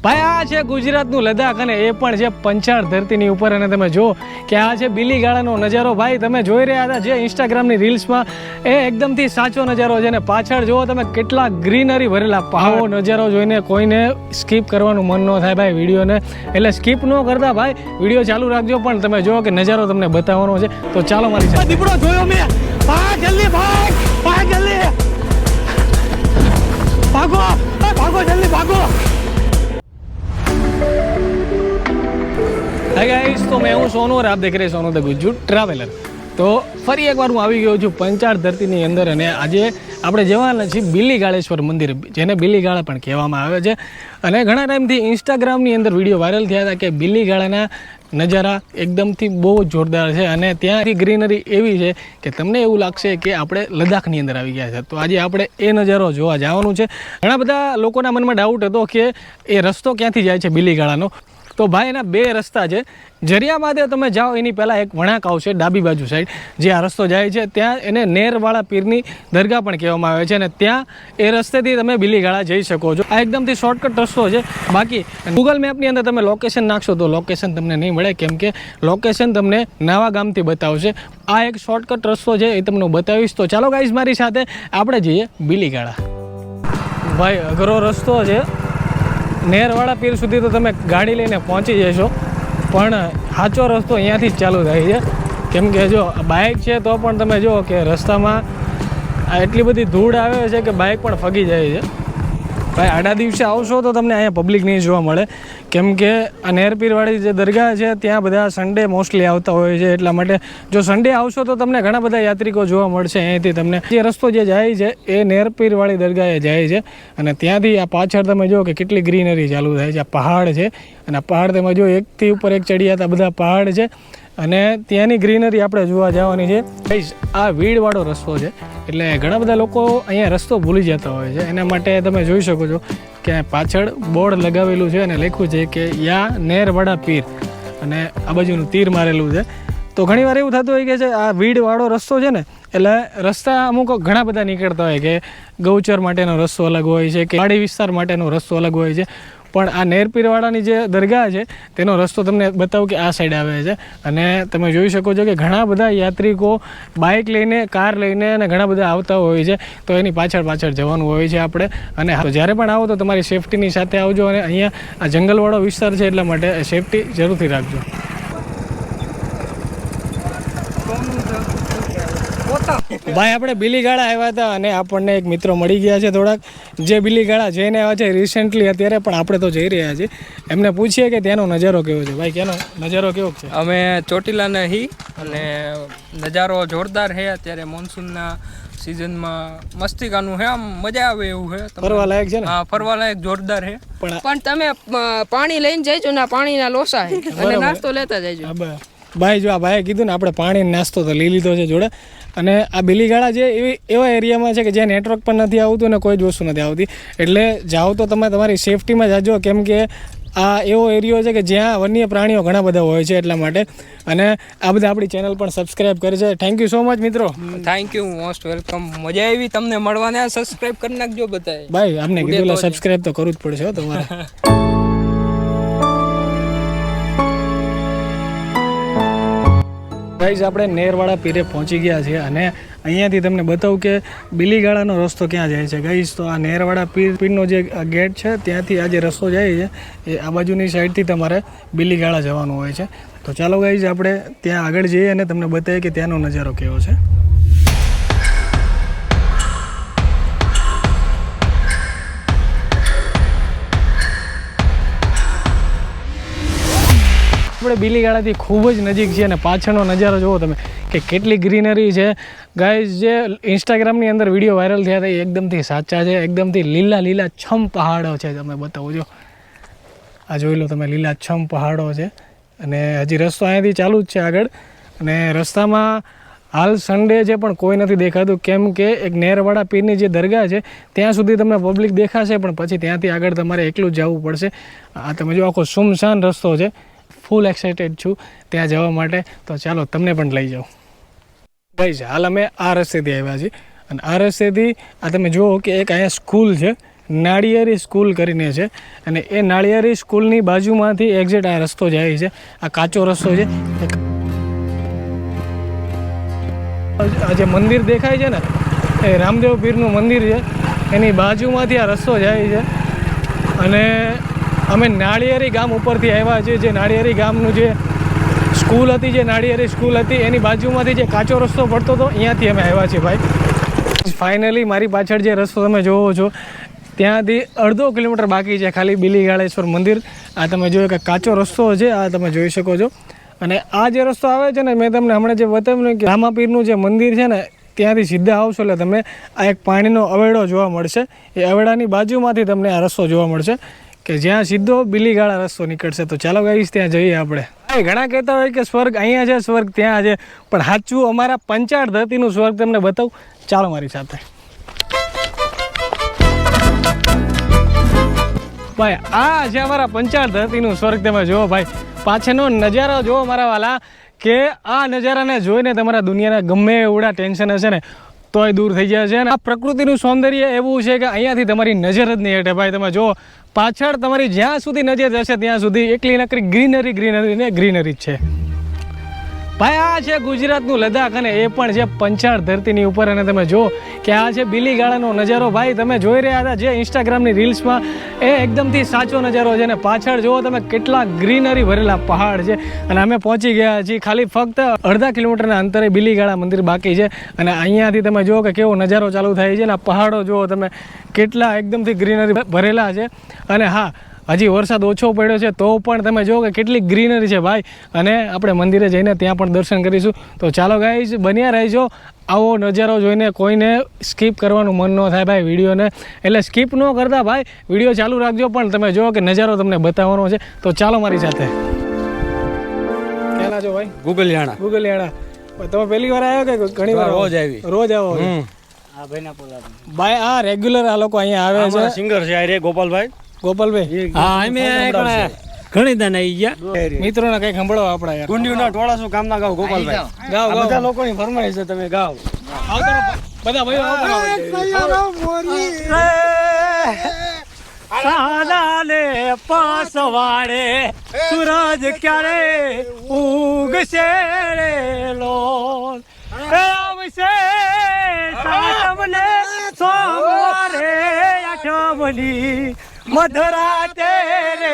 ભાઈ આ છે ગુજરાતનું લદ્દાખ અને એ પણ છે પંચાળ ધરતીની ઉપર. અને તમે જો કે આ છે બીલીગાળાનો નજારો. ભાઈ તમે જોઈ રહ્યા હતા જે ઇન્સ્ટાગ્રામની રીલ્સમાં, એ એકદમથી સાચો નજારો છે. અને પાછળ જુઓ તમે કેટલા ગ્રીનરી ભરેલા પહાડો. નજારો જોઈને કોઈને સ્કીપ કરવાનું મન ન થાય ભાઈ વિડીયોને, એટલે સ્કીપ ન કરતા ભાઈ વિડીયો ચાલુ રાખજો. પણ તમે જુઓ કે નજારો તમને બતાવવાનો છે, તો ચાલો મારી સાથે. દીપડો જોયો મેં. ભાગ જલ્દી, ભાગ જલ્દી, ભાગો ભાગો, જલ્દી ભાગો. हाय गाइस, तो मैं हूँ सोनू और आप देख रहे हैं सोनू द गुज्जू ट्रैवलर. તો ફરી એકવાર હું આવી ગયો છું પંચાળ ધરતીની અંદર. અને આજે આપણે જવાના છીએ બીલીગાળેશ્વર મંદિર, જેને બીલીગાળા પણ કહેવામાં આવે છે. અને ઘણા ટાઈમથી ઇન્સ્ટાગ્રામની અંદર વિડીયો વાયરલ થયા હતા કે બીલીગાળાના નજારા એકદમથી બહુ જ જોરદાર છે. અને ત્યાંથી ગ્રીનરી એવી છે કે તમને એવું લાગશે કે આપણે લદ્દાખની અંદર આવી ગયા છે. તો આજે આપણે એ નજારો જોવા જવાનું છે. ઘણા બધા લોકોના મનમાં ડાઉટ હતો કે એ રસ્તો ક્યાંથી જાય છે બીલીગાળાનો. તો ભાઈ એના બે રસ્તા છે. જરિયાબાદે તમે જાઓ એની પહેલાં એક વળાંક આવશે ડાબી બાજુ સાઈડ, જે આ રસ્તો જાય છે ત્યાં એને નેરવાળા પીરની દરગાહ પણ કહેવામાં આવે છે. અને ત્યાં એ રસ્તેથી તમે બીલીગાળા જઈ શકો છો. આ એકદમથી શોર્ટકટ રસ્તો છે. બાકી ગૂગલ મેપની અંદર તમે લોકેશન નાખશો તો લોકેશન તમને નહીં મળે, કેમ કે લોકેશન તમને નવા ગામથી બતાવશે. આ એક શોર્ટકટ રસ્તો છે, એ તમને બતાવીશ. તો ચાલો ગાઈઝ મારી સાથે આપણે જઈએ બીલીગાળા. ભાઈ અઘરો રસ્તો છે. નેરવાળા પીર સુધી તો તમે ગાડી લઈને પહોંચી જશો, પણ સાચો રસ્તો અહીંયાથી જ ચાલુ થાય છે. કેમ કે જો બાઇક છે તો પણ તમે જુઓ કે રસ્તામાં એટલી બધી ધૂળ આવે છે કે બાઇક પણ ફગી જાય છે. ભાઈ આડા દિવસે આવશો તો તમને અહીંયા પબ્લિક નહીં જોવા મળે, કેમ કે આ નેરપીરવાળી જે દરગાહ છે ત્યાં બધા સન્ડે મોસ્ટલી આવતા હોય છે. એટલા માટે જો સન્ડે આવશો તો તમને ઘણા બધા યાત્રિકો જોવા મળશે. અહીંથી તમને જે રસ્તો જે જાય છે એ નેરપીરવાળી દરગાહે જાય છે. અને ત્યાંથી આ પાછળ તમે જુઓ કે કેટલી ગ્રીનરી ચાલુ થાય છે. આ પહાડ છે, અને આ પહાડ તમે જો એકથી ઉપર એક ચડિયાતા બધા પહાડ છે. અને ત્યાંની ગ્રીનરી આપણે જોવા જવાની છે. આ વીડવાળો રસ્તો છે, એટલે ઘણા બધા લોકો અહીંયા રસ્તો ભૂલી જતા હોય છે. એના માટે તમે જોઈ શકો છો કે પાછળ બોર્ડ લગાવેલું છે અને લખ્યું છે કે યા નેરવાડા પીર, અને આ બાજુનું તીર મારેલું છે. તો ઘણીવાર એવું થતું હોય કે છે આ વીડવાળો રસ્તો છે ને, એટલે રસ્તા અમુક ઘણા બધા નીકળતા હોય કે ગૌચર માટેનો રસ્તો અલગ હોય છે, કે પહાડી વિસ્તાર માટેનો રસ્તો અલગ હોય છે. પણ આ નેરપીરવાળાની જે દરગાહ છે તેનો રસ્તો તમને બતાવું કે આ સાઈડ આવે છે. અને તમે જોઈ શકો છો કે ઘણા બધા યાત્રિકો બાઇક લઈને, કાર લઈને અને ઘણા બધા આવતા હોય છે. તો એની પાછળ જવાનું હોય છે આપણે. અને જ્યારે પણ આવો તો તમારી સેફટીની સાથે આવજો. અને અહીંયા આ જંગલવાળો વિસ્તાર છે, એટલા માટે સેફટી જરૂરથી રાખજો. ભાઈ આપણે બીલીગાળા આવ્યા હતા અને આપણને એક મિત્રો મળી ગયા છે થોડાક, જે બીલીગાળા જઈને આવ્યા છે રિસેન્ટલી અત્યારે, પણ આપણે તો જઈ રહ્યા છીએ. એમને પૂછીએ કે ત્યાંનો નજારો કેવો છે. ભાઈ ત્યાંનો નજારો કેવો છે? અમે ચોટીલાના હી અને નજારો જોરદાર છે. અત્યારે મોન્સૂનના સિઝનમાં મસ્તિકાનું છે, આમ મજા આવે એવું છે. ફરવા લાયક છે ને? હા, ફરવા લાયક જોરદાર છે. પણ તમે પાણી લઈને જઈજો ને, પાણીના લોસા છે અને નાસ્તો લેતા જઈજો. ભાઈ જો આ ભાઈએ કીધું ને, આપણે પાણી નાસ્તો તો લઈ લીધો છે જોડે. અને આ બીલીગાળા છે એવા એરિયામાં છે કે જ્યાં નેટવર્ક પણ નથી આવતું અને કોઈ જ વસ્તુ નથી આવતી. એટલે જાઓ તો તમે તમારી સેફટીમાં જાજો, કેમ કે આ એવો એરિયો છે કે જ્યાં વન્ય પ્રાણીઓ ઘણા બધા હોય છે. એટલા માટે અને આ બધા આપણી ચેનલ પણ સબસ્ક્રાઈબ કરે છે. થેન્ક યુ સો મચ મિત્રો. Thank you, most welcome. મજા આવી તમને મળવાને. સબસ્ક્રાઈબ કરી નાખજો બધાએ. ભાઈ આપને કીધું સબસ્ક્રાઈબ તો કરવું જ પડશે હો તમારે. ગાઈઝ આપણે નેરવાળા પીરે પહોંચી ગયા છીએ અને અહીંયાથી તમને બતાવું કે બીલીગાળાનો રસ્તો ક્યાં જાય છે. ગાઈઝ તો આ નેરવાડા પીરનો જે ગેટ છે ત્યાંથી આ જે રસ્તો જાય છે એ આ બાજુની સાઈડથી તમારે બીલીગાળા જવાનું હોય છે. તો ચાલો ગાઈઝ આપણે ત્યાં આગળ જઈએ અને તમને બતાવીએ કે ત્યાંનો નજારો કેવો છે. આપણે બીલીગાળાથી ખૂબ જ નજીક છે અને પાછળનો નજારો જુઓ તમે કે કેટલી ગ્રીનરી છે. ગાઈઝ જે ઇન્સ્ટાગ્રામની અંદર વિડીયો વાયરલ થયા હતા એ એકદમથી સાચા છે. એકદમથી લીલા છમ પહાડો છે. તમે બતાવો છો, આ જોઈ લો તમે, લીલા છમ પહાડો છે. અને હજી રસ્તો અહીંયાથી ચાલુ જ છે આગળ. અને રસ્તામાં હાલ સન્ડે છે પણ કોઈ નથી દેખાતું, કેમ કે એક નેરવાડા પીરની જે દરગાહ છે ત્યાં સુધી તમને પબ્લિક દેખાશે, પણ પછી ત્યાંથી આગળ તમારે એકલું જ જવું પડશે. આ તમે જો આખો સુમસાન રસ્તો છે. ફૂલ એક્સાઇટેડ છું ત્યાં જવા માટે. તો ચાલો તમને પણ લઈ જાઉં. ગાઈઝ હાલ અમે આ રસ્તેથી આવ્યા છીએ અને આ રસ્તેથી આ તમે જુઓ કે એક અહીંયા સ્કૂલ છે નાળિયેરી સ્કૂલ કરીને છે, અને એ નાળિયેરી સ્કૂલની બાજુમાંથી એક્ઝેક્ટ આ રસ્તો જાય છે. આ કાચો રસ્તો છે. આ જે મંદિર દેખાય છે ને એ રામદેવ પીરનું મંદિર છે, એની બાજુમાંથી આ રસ્તો જાય છે. અને અમે નાળિયેરી ગામ ઉપરથી આવ્યા છીએ. જે નાળિયેરી ગામનું જે સ્કૂલ હતી, જે નાળિયેરી સ્કૂલ હતી, એની બાજુમાંથી જે કાચો રસ્તો પડતો હતો, અહીંયાથી અમે આવ્યા છીએ ભાઈ. ફાઇનલી મારી પાછળ જે રસ્તો તમે જોવો છો ત્યાંથી 1.5 કિલોમીટર બાકી છે ખાલી બિલીગાળેશ્વર મંદિર. આ તમે જોયો કે કાચો રસ્તો છે, આ તમે જોઈ શકો છો. અને આ જે રસ્તો આવે છે ને, મેં તમને હમણાં જે બતાવ્યું કે રામાપીરનું જે મંદિર છે ને, ત્યાંથી સીધા આવશો એટલે તમે આ એક પાણીનો અવેડો જોવા મળશે. એ અવેડાની બાજુમાંથી તમને આ રસ્તો જોવા મળશે કે જ્યાં સીધો બિલીગાળા રસ્તો નીકળશે. તો ચાલો ગાઈસ ત્યાં જઈએ આપણે. ઘણા કહેતા હોય કે સ્વર્ગ અહીંયા છે, સ્વર્ગ ત્યાં છે, પણ સાચું અમારા પંચાળ ધરતીનું સ્વર્ગ તમને બતાવું. ચાલો મારી સાથે. ભાઈ આ છે અમારા પંચાળ ધરતીનું સ્વર્ગ. તમે જુઓ ભાઈ, પાછળનો નજારો જુઓ મારા વાલા, કે આ નજારાને જોઈને તમારા દુનિયાના ગમે એવડા ટેન્શન હશે ને તોય દૂર થઈ જાય છે. અને આ પ્રકૃતિનું સૌંદર્ય એવું છે કે અહીંયાથી તમારી નજર જ નહીં હટે ભાઈ. તમે જુઓ પાછળ તમારી જ્યાં સુધી નજર જશે ત્યાં સુધી એકલી નકરી ગ્રીનરી ગ્રીનરી ને ગ્રીનરી જ છે ભાઈ. આ છે ગુજરાતનું લદ્દાખ, અને એ પણ છે પંચાળ ધરતીની ઉપર. અને તમે જો કે આ છે બિલીગાળાનો નજારો ભાઈ. તમે જોઈ રહ્યા હતા જે ઇન્સ્ટાગ્રામની રીલ્સમાં, એ એકદમથી સાચો નજારો છે. અને પાછળ જુઓ તમે કેટલા ગ્રીનરી ભરેલા પહાડ છે. અને અમે પહોંચી ગયા છીએ ખાલી ફક્ત 1.5 કિલોમીટરના અંતરે બિલીગાળા મંદિર બાકી છે. અને અહીંયાથી તમે જુઓ કે કેવો નજારો ચાલુ થાય છે. અને આ પહાડો જુઓ તમે કેટલા એકદમથી ગ્રીનરી ભરેલા છે. અને હા, હજી વરસાદ ઓછો પડ્યો છે તો પણ તમે જુઓ કે કેટલી ગ્રીનરી છે ભાઈ. અને આપણે મંદિરે જઈને ત્યાં પણ દર્શન કરીશું. તો ચાલો ગાઈઝ બન્યા રહેજો. આવો નજારો જોઈને કોઈને સ્કીપ કરવાનું મન ન થાય ભાઈ વિડીયોને, એટલે સ્કીપ ન કરતા ભાઈ, વિડીયો ચાલુ રાખજો. પણ તમે જુઓ કે નજારો તમને બતાવવાનો છે. તો ચાલો મારી સાથે. ક્યાં છો ભાઈ? ગુગલિયાણા. ગુગલિયાણા. તમે પહેલી વાર આવ્યો કે ઘણી વાર? રોજ આવી. રોજ આવો? ભાઈ આ રેગ્યુલર આ લોકો અહીંયા આવે છે. સિંગર છે આ રે ગોપાલભાઈ. ગોપાલભાઈ હા, અમે ઘણી દાન આવી ગયા. મિત્રોને કઈ સંભળો આપડા યાર. ગુંડિયુના ટોળાસુ ગામના ગાવ ગોપાલભાઈ. ગાવ આ બધા લોકોની ફરમાઈશ છે, તમે ગાવ. બધા ભાઈઓ સાદાને પાસવાડે સૂરજ ક્યારે ઉગશે રે લોલ આવશે સાતમને સોમવારે આઠમની મધરાતે રે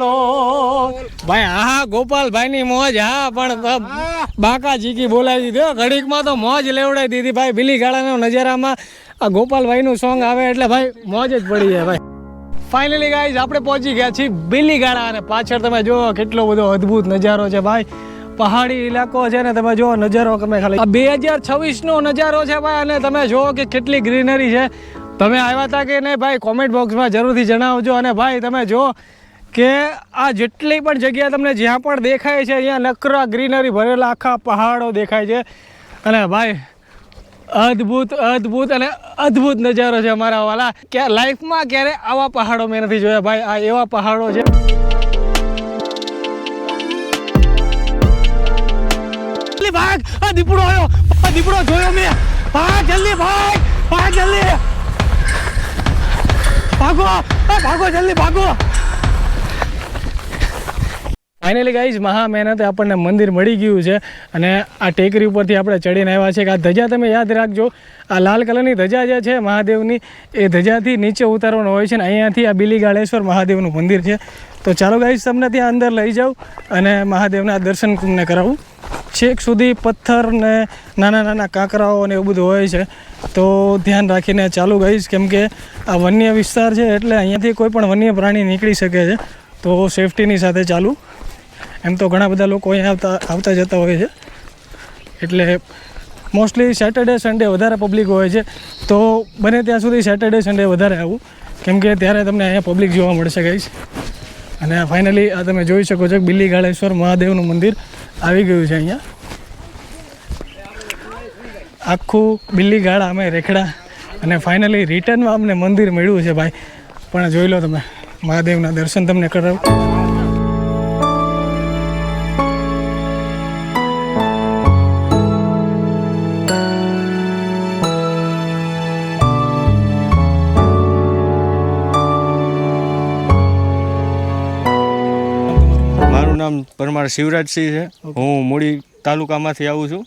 લોલ. ભાઈ હા ગોપાલભાઈ ની મોજ. હા પણ બાકા જીકી બોલાવી દીધો ઘડીકમાં, તો મોજ લેવડાવી દીધી ભાઈ. બિલીગાળાના નજારામાં આ ગોપાલભાઈ નું સોંગ આવે એટલે ભાઈ મોજ જ પડી જાય ભાઈ. ફાઇનલી ગાઈઝ આપણે પહોંચી ગયા છીએ બિલીગાળા, અને પાછળ તમે જુઓ કેટલો બધો અદ્ભુત નજારો છે ભાઈ. પહાડી ઇલાકો છે ને, તમે જુઓ નજારો તમે ખાલી. આ 2026 નો નજારો છે ભાઈ. અને તમે જુઓ કે કેટલી ગ્રીનરી છે. તમે આવ્યા હતા કે નહીં ભાઈ, કોમેન્ટ બોક્સમાં જરૂરથી જણાવજો. અને ભાઈ તમે જુઓ કે આ જેટલી પણ જગ્યા તમને જ્યાં પણ દેખાય છે, અહીંયા નકરા ગ્રીનરી ભરેલા આખા પહાડો દેખાય છે. અને ભાઈ અદ્ભુત અદ્ભુત અને અદ્ભુત નજારો છે અમારા વાલા. કે લાઈફમાં ક્યારે આવા પહાડો મેં નથી જોયા ભાઈ. આ એવા પહાડો છે. ભાગ, આ દીપડો આવ્યો. આ દીપડો જોયો મેં. ભાગ જલ્દી, ભાગ ભાગ જલ્દી, ભાગો ભાગો જલ્દી ભાગો. ફાઇનલી ગાઈઝ મહા મહેનતે આપણને મંદિર મળી ગયું છે. અને આ ટેકરી ઉપરથી આપણે ચડીને આવ્યા છે. કે આ ધજા તમે યાદ રાખજો, આ લાલ કલરની ધજા જે છે મહાદેવની, એ ધજાથી નીચે ઉતારવાનો હોય છે. ને અહીંયાથી આ બિલીગાળેશ્વર મહાદેવનું મંદિર છે. તો ચાલો ગાઈઝ તમને ત્યાં અંદર લઈ જાઉં અને મહાદેવના દર્શન તમને કરાવું. છેક સુધી પથ્થર ને નાના નાના કાંકરાઓ ને એવું બધું હોય છે. તો ધ્યાન રાખીને ચાલુ ગાઈઝ, કેમ કે આ વન્ય વિસ્તાર છે એટલે અહીંયાથી કોઈ પણ વન્ય પ્રાણી નીકળી શકે છે. તો સેફટીની સાથે ચાલુ. એમ તો ઘણા બધા લોકો અહીંયા આવતા જતા હોય છે, એટલે મોસ્ટલી સેટરડે સન્ડે વધારે પબ્લિક હોય છે. તો બને ત્યાં સુધી સેટરડે સન્ડે વધારે આવું, કેમ કે ત્યારે તમને અહીંયા પબ્લિક જોવા મળશે ગાઈઝ. અને ફાઇનલી આ તમે જોઈ શકો છો કે બિલીગાળેશ્વર મહાદેવનું મંદિર આવી ગયું છે અહીંયા. આખું બિલીગાળા અમે રેખડા, અને ફાઇનલી રિટર્નમાં અમને મંદિર મળ્યું છે ભાઈ. પણ જોઈ લો તમે, મહાદેવના દર્શન તમને કરાવું. નામ પરમાર શિવરાજસિંહ છે. હું મૂળી તાલુકામાંથી આવું છું.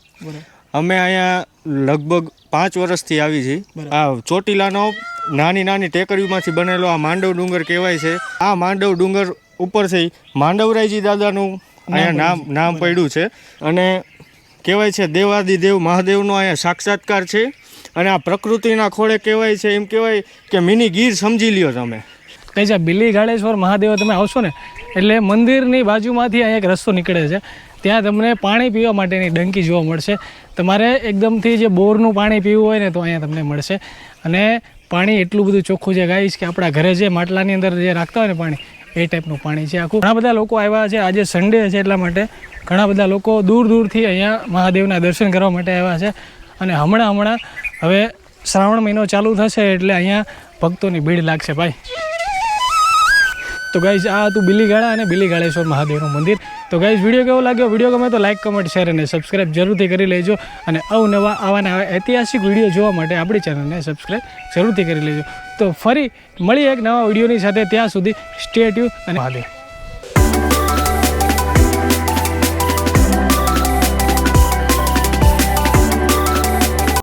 અમે અહીંયા લગભગ 5 વર્ષથી આવી છીએ. આ ચોટીલાનો નાની નાની ટેકરીમાંથી બનેલો આ માંડવ ડુંગર કહેવાય છે. આ માંડવ ડુંગર ઉપરથી માંડવરાયજી દાદાનું અહીંયા નામ પડ્યું છે અને કહેવાય છે દેવાદિદેવ મહાદેવનો અહીંયા સાક્ષાત્કાર છે. અને આ પ્રકૃતિના ખોળે કહેવાય છે, એમ કહેવાય કે મિની ગીર સમજી લ્યો તમે. કઈ છે બિલ્લી ગાળેશ્વર મહાદેવ તમે આવશો ને એટલે મંદિરની બાજુમાંથી અહીંયા એક રસ્તો નીકળે છે. ત્યાં તમને પાણી પીવા માટેની ડંકી જોવા મળશે. તમારે એકદમથી જે બોરનું પાણી પીવું હોય ને તો અહીંયા તમને મળશે. અને પાણી એટલું બધું ચોખ્ખું છે ગાઈસ કે આપણા ઘરે જે માટલાની અંદર જે રાખતા હોય ને પાણી એ ટાઈપનું પાણી છે આખું. ઘણા બધા લોકો આવ્યા છે. આજે સન્ડે છે એટલા માટે ઘણા બધા લોકો દૂર દૂરથી અહીંયા મહાદેવના દર્શન કરવા માટે આવ્યા છે. અને હમણાં હવે શ્રાવણ મહિનો ચાલુ થશે એટલે અહીંયા ભક્તોની ભીડ લાગશે ભાઈ. તો ગાઈઝ આ હતું બિલીગાળા અને બિલીગાળેશ્વર મહાદેવનું મંદિર. તો ગાઈઝ વિડીયો કેવો લાગ્યો? વિડીયો ગમે તો લાઇક, કમેન્ટ, શેર અને સબસ્ક્રાઈબ જરૂરથી કરી લેજો. અને આવા ઐતિહાસિક વિડીયો જોવા માટે આપણી ચેનલને સબસ્ક્રાઈબ જરૂરથી કરી લેજો. તો ફરી મળીએ એક નવા વિડીયોની સાથે. ત્યાં સુધી સ્ટે ટ્યુન અને મહાદેવ.